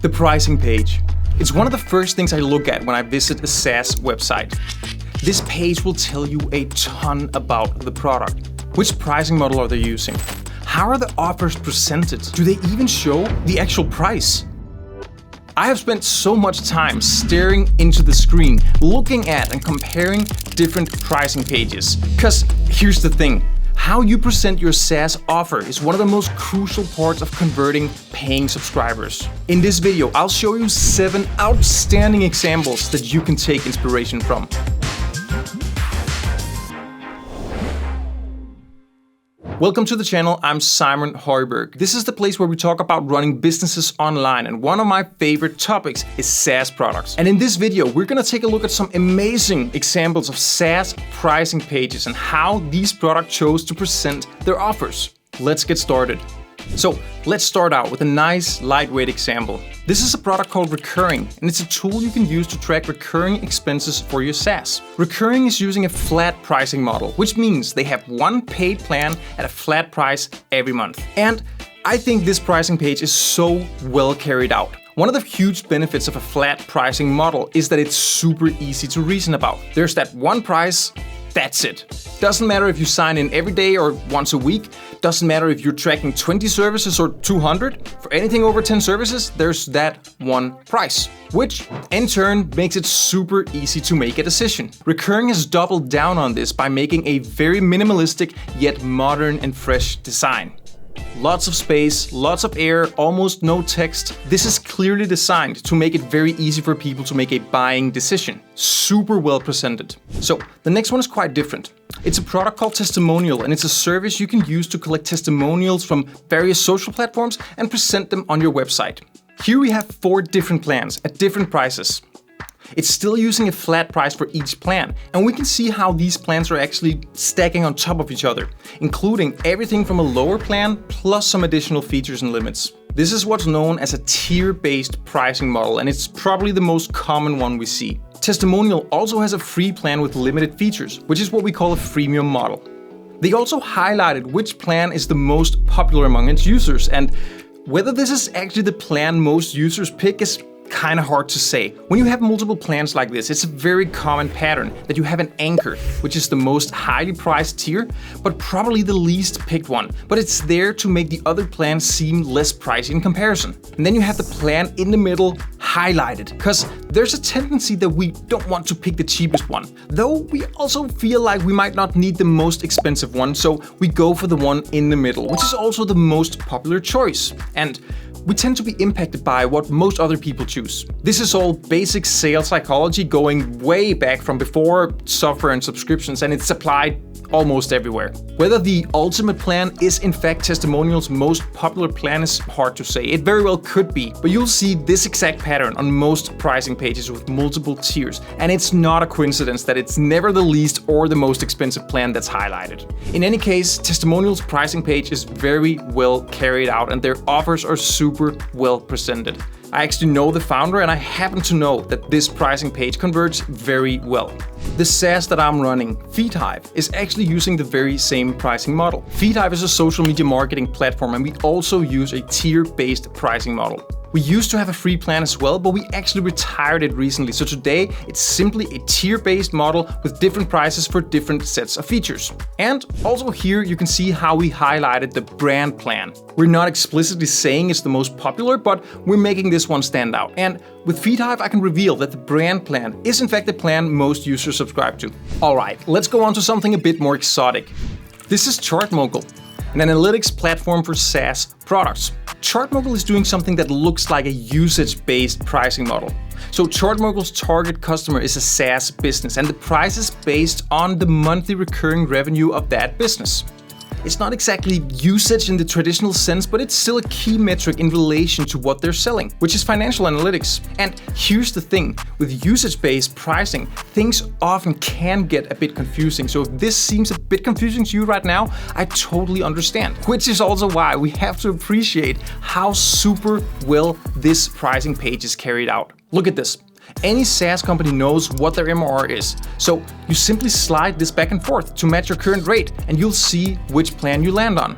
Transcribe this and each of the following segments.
The pricing page. It's one of the first things I look at when I visit a SaaS website. This page will tell you a ton about the product. Which pricing model are they using? How are the offers presented? Do they even show the actual price? I have spent so much time staring into the screen, looking at and comparing different pricing pages. Because here's the thing. How you present your SaaS offer is one of the most crucial parts of converting paying subscribers. In this video, I'll show you 7 outstanding examples that you can take inspiration from. Welcome to the channel, I'm Simon Højberg. This is the place where we talk about running businesses online, and one of my favorite topics is SaaS products. And in this video, we're gonna take a look at some amazing examples of SaaS pricing pages and how these products chose to present their offers. Let's get started. So let's start out with a nice lightweight example. This is a product called Recurring, and it's a tool you can use to track recurring expenses for your SaaS. Recurring is using a flat pricing model, which means they have one paid plan at a flat price every month. And I think this pricing page is so well carried out. One of the huge benefits of a flat pricing model is that it's super easy to reason about. There's that one price. That's it. Doesn't matter if you sign in every day or once a week. Doesn't matter if you're tracking 20 services or 200. For anything over 10 services, there's that one price, which in turn makes it super easy to make a decision. Recurring has doubled down on this by making a very minimalistic yet modern and fresh design. Lots of space, lots of air, almost no text. This is clearly designed to make it very easy for people to make a buying decision. Super well presented. So the next one is quite different. It's a product called Testimonial, and it's a service you can use to collect testimonials from various social platforms and present them on your website. Here we have 4 different plans at different prices. It's still using a flat price for each plan, and we can see how these plans are actually stacking on top of each other, including everything from a lower plan plus some additional features and limits. This is what's known as a tier-based pricing model, and it's probably the most common one we see. Testimonial also has a free plan with limited features, which is what we call a freemium model. They also highlighted which plan is the most popular among its users, and whether this is actually the plan most users pick is kind of hard to say. When you have multiple plans like this, it's a very common pattern that you have an anchor, which is the most highly priced tier, but probably the least picked one. But it's there to make the other plans seem less pricey in comparison. And then you have the plan in the middle highlighted, because there's a tendency that we don't want to pick the cheapest one. Though we also feel like we might not need the most expensive one, so we go for the one in the middle, which is also the most popular choice. And we tend to be impacted by what most other people choose. This is all basic sales psychology going way back from before software and subscriptions, and it's applied almost everywhere. Whether the ultimate plan is in fact Testimonial's most popular plan is hard to say. It very well could be, but you'll see this exact pattern on most pricing pages with multiple tiers, and it's not a coincidence that it's never the least or the most expensive plan that's highlighted. In any case, Testimonial's pricing page is very well carried out, and their offers are super well presented. I actually know the founder, and I happen to know that this pricing page converts very well. The SaaS that I'm running, FeedHive, is actually using the very same pricing model. FeedHive is a social media marketing platform, and we also use a tier-based pricing model. We used to have a free plan as well, but we actually retired it recently. So today, it's simply a tier-based model with different prices for different sets of features. And also here, you can see how we highlighted the brand plan. We're not explicitly saying it's the most popular, but we're making this one stand out. And with FeedHive, I can reveal that the brand plan is in fact the plan most users subscribe to. All right, let's go on to something a bit more exotic. This is ChartMogul, an analytics platform for SaaS products. ChartMogul is doing something that looks like a usage-based pricing model. So ChartMogul's target customer is a SaaS business, and the price is based on the monthly recurring revenue of that business. It's not exactly usage in the traditional sense, but it's still a key metric in relation to what they're selling, which is financial analytics. And here's the thing, with usage-based pricing, things often can get a bit confusing. So if this seems a bit confusing to you right now, I totally understand. Which is also why we have to appreciate how super well this pricing page is carried out. Look at this. Any SaaS company knows what their MRR is. So you simply slide this back and forth to match your current rate, and you'll see which plan you land on.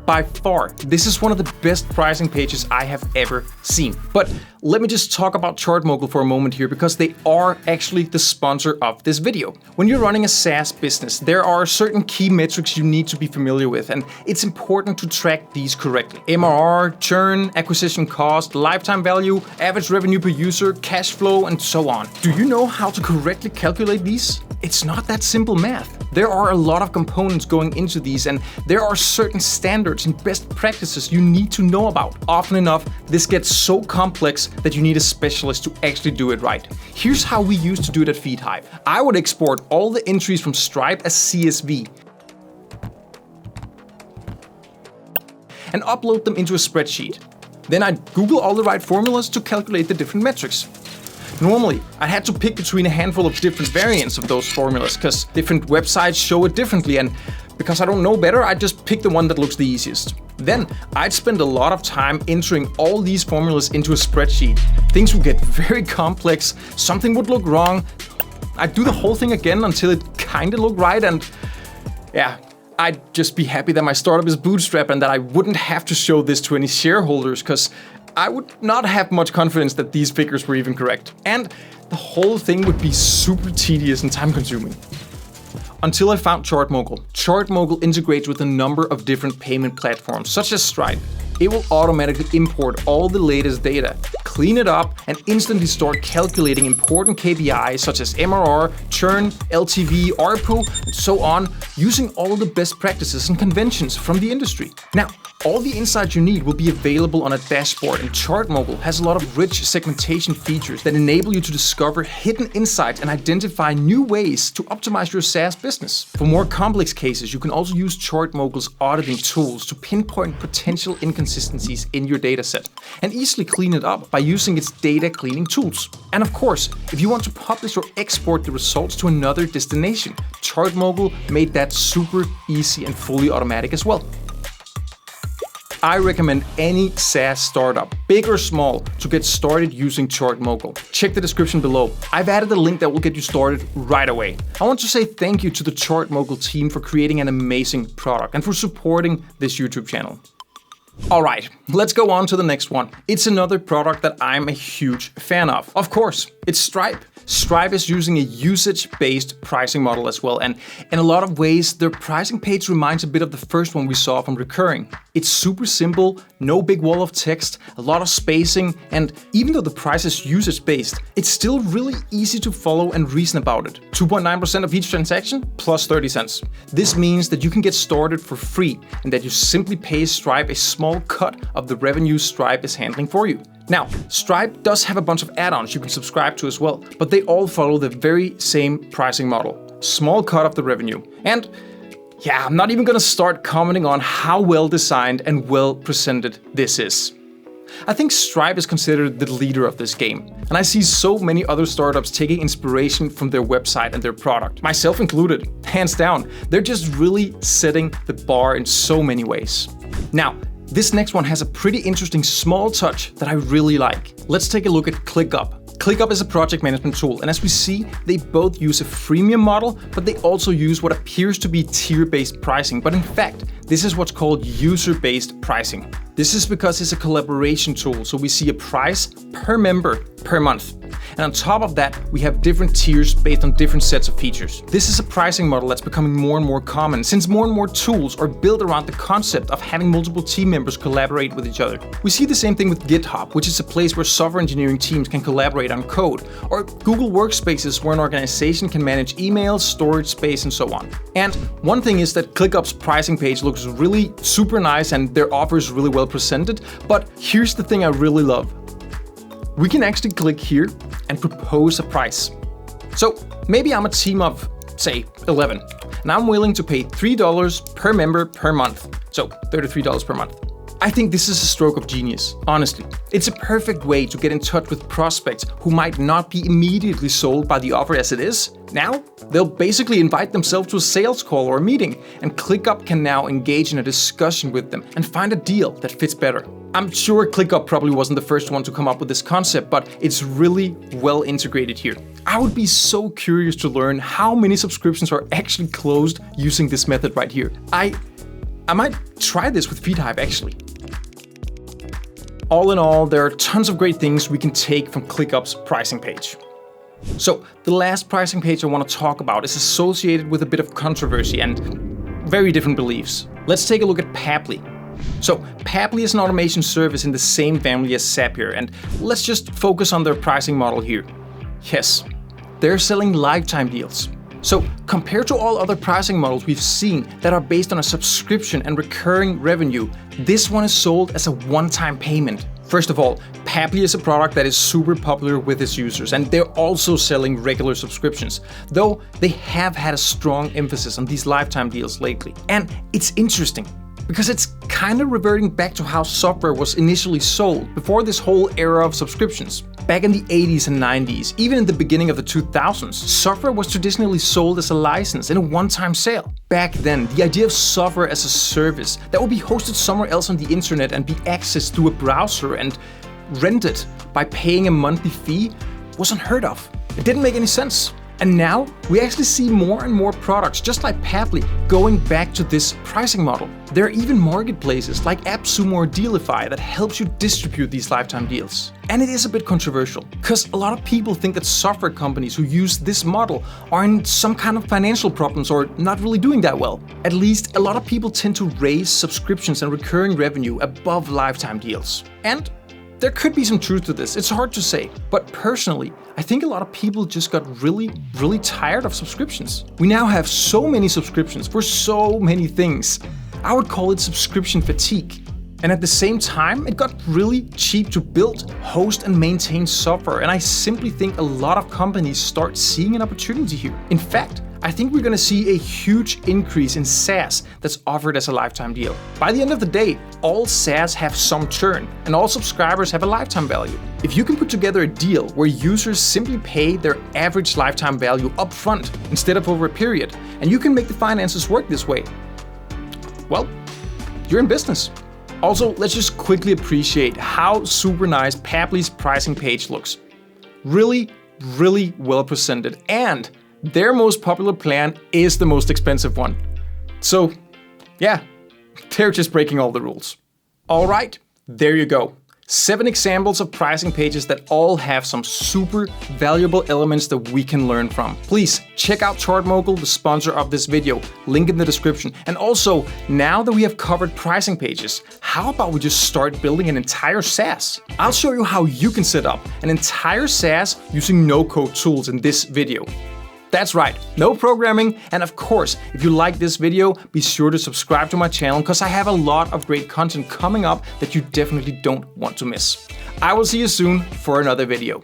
By far, this is one of the best pricing pages I have ever seen. But let me just talk about ChartMogul for a moment here, because they are actually the sponsor of this video. When you're running a SaaS business, there are certain key metrics you need to be familiar with, and it's important to track these correctly. MRR, churn, acquisition cost, lifetime value, average revenue per user, cash flow, and so on. Do you know how to correctly calculate these? It's not that simple math. There are a lot of components going into these, and there are certain standards and best practices you need to know about. Often enough, this gets so complex that you need a specialist to actually do it right. Here's how we used to do it at FeedHive. I would export all the entries from Stripe as CSV and upload them into a spreadsheet. Then I'd Google all the right formulas to calculate the different metrics. Normally, I had to pick between a handful of different variants of those formulas, because different websites show it differently, and because I don't know better, I just pick the one that looks the easiest. Then I'd spend a lot of time entering all these formulas into a spreadsheet. Things would get very complex, something would look wrong. I'd do the whole thing again until it kinda looked right, and yeah, I'd just be happy that my startup is bootstrapped and that I wouldn't have to show this to any shareholders, because I would not have much confidence that these figures were even correct. And the whole thing would be super tedious and time consuming. Until I found ChartMogul. ChartMogul integrates with a number of different payment platforms, such as Stripe. It will automatically import all the latest data, clean it up, and instantly start calculating important KPIs such as MRR, churn, LTV, ARPU, and so on, using all the best practices and conventions from the industry. Now, all the insights you need will be available on a dashboard, and ChartMogul has a lot of rich segmentation features that enable you to discover hidden insights and identify new ways to optimize your SaaS business. For more complex cases, you can also use ChartMogul's auditing tools to pinpoint potential inconsistencies in your dataset and easily clean it up by using its data cleaning tools. And of course, if you want to publish or export the results to another destination, ChartMogul made that super easy and fully automatic as well. I recommend any SaaS startup, big or small, to get started using ChartMogul. Check the description below. I've added a link that will get you started right away. I want to say thank you to the ChartMogul team for creating an amazing product and for supporting this YouTube channel. Alright, let's go on to the next one. It's another product that I'm a huge fan of. Of course, it's Stripe. Stripe is using a usage-based pricing model as well, and in a lot of ways, their pricing page reminds a bit of the first one we saw from Recurring. It's super simple, no big wall of text, a lot of spacing, and even though the price is usage-based, it's still really easy to follow and reason about it. 2.9% of each transaction, plus 30 cents. This means that you can get started for free, and that you simply pay Stripe a small cut of the revenue Stripe is handling for you. Now, Stripe does have a bunch of add-ons you can subscribe to as well, but they all follow the very same pricing model. Small cut of the revenue. And yeah, I'm not even gonna start commenting on how well designed and well presented this is. I think Stripe is considered the leader of this game, and I see so many other startups taking inspiration from their website and their product, myself included, hands down. They're just really setting the bar in so many ways. Now, this next one has a pretty interesting small touch that I really like. Let's take a look at ClickUp. ClickUp is a project management tool, and as we see, they both use a freemium model, but they also use what appears to be tier-based pricing, but in fact, this is what's called user-based pricing. This is because it's a collaboration tool, so we see a price per member per month. And on top of that, we have different tiers based on different sets of features. This is a pricing model that's becoming more and more common, since more and more tools are built around the concept of having multiple team members collaborate with each other. We see the same thing with GitHub, which is a place where software engineering teams can collaborate on code, or Google Workspaces, where an organization can manage emails, storage space, and so on. And one thing is that ClickUp's pricing page looks really super nice and their offer is really well presented, but here's the thing I really love. We can actually click here and propose a price. So maybe I'm a team of, say, 11, and I'm willing to pay $3 per member per month, so $33 per month. I think this is a stroke of genius, honestly. It's a perfect way to get in touch with prospects who might not be immediately sold by the offer as it is. Now, they'll basically invite themselves to a sales call or a meeting, and ClickUp can now engage in a discussion with them and find a deal that fits better. I'm sure ClickUp probably wasn't the first one to come up with this concept, but it's really well integrated here. I would be so curious to learn how many subscriptions are actually closed using this method right here. I might try this with FeedHive actually. All in all, there are tons of great things we can take from ClickUp's pricing page. So the last pricing page I want to talk about is associated with a bit of controversy and very different beliefs. Let's take a look at Pabbly. So Pabbly is an automation service in the same family as Zapier, and let's just focus on their pricing model here. Yes, they're selling lifetime deals. So compared to all other pricing models we've seen that are based on a subscription and recurring revenue, this one is sold as a one-time payment. First of all, Pabbly is a product that is super popular with its users, and they're also selling regular subscriptions, though they have had a strong emphasis on these lifetime deals lately. And it's interesting, because it's kind of reverting back to how software was initially sold before this whole era of subscriptions. Back in the 80s and 90s, even in the beginning of the 2000s, software was traditionally sold as a license in a one-time sale. Back then, the idea of software as a service that would be hosted somewhere else on the internet and be accessed through a browser and rented by paying a monthly fee was unheard of. It didn't make any sense. And now, we actually see more and more products, just like Pabbly, going back to this pricing model. There are even marketplaces like AppSumo or Dealify that helps you distribute these lifetime deals. And it is a bit controversial, because a lot of people think that software companies who use this model are in some kind of financial problems or not really doing that well. At least, a lot of people tend to raise subscriptions and recurring revenue above lifetime deals. And there could be some truth to this, it's hard to say. But personally, I think a lot of people just got really tired of subscriptions. We now have so many subscriptions for so many things. I would call it subscription fatigue. And at the same time, it got really cheap to build, host, and maintain software. And I simply think a lot of companies start seeing an opportunity here. In fact, I think we're going to see a huge increase in SaaS that's offered as a lifetime deal. By the end of the day, all SaaS have some churn, and all subscribers have a lifetime value. If you can put together a deal where users simply pay their average lifetime value upfront instead of over a period, and you can make the finances work this way, well, you're in business. Also, let's just quickly appreciate how super nice Pabbly's pricing page looks. Really well presented, and their most popular plan is the most expensive one. So, yeah, they're just breaking all the rules. All right, there you go. 7 examples of pricing pages that all have some super valuable elements that we can learn from. Please check out ChartMogul, the sponsor of this video, link in the description. And also, now that we have covered pricing pages, how about we just start building an entire SaaS? I'll show you how you can set up an entire SaaS using no-code tools in this video. That's right, no programming, and of course, if you like this video, be sure to subscribe to my channel because I have a lot of great content coming up that you definitely don't want to miss. I will see you soon for another video.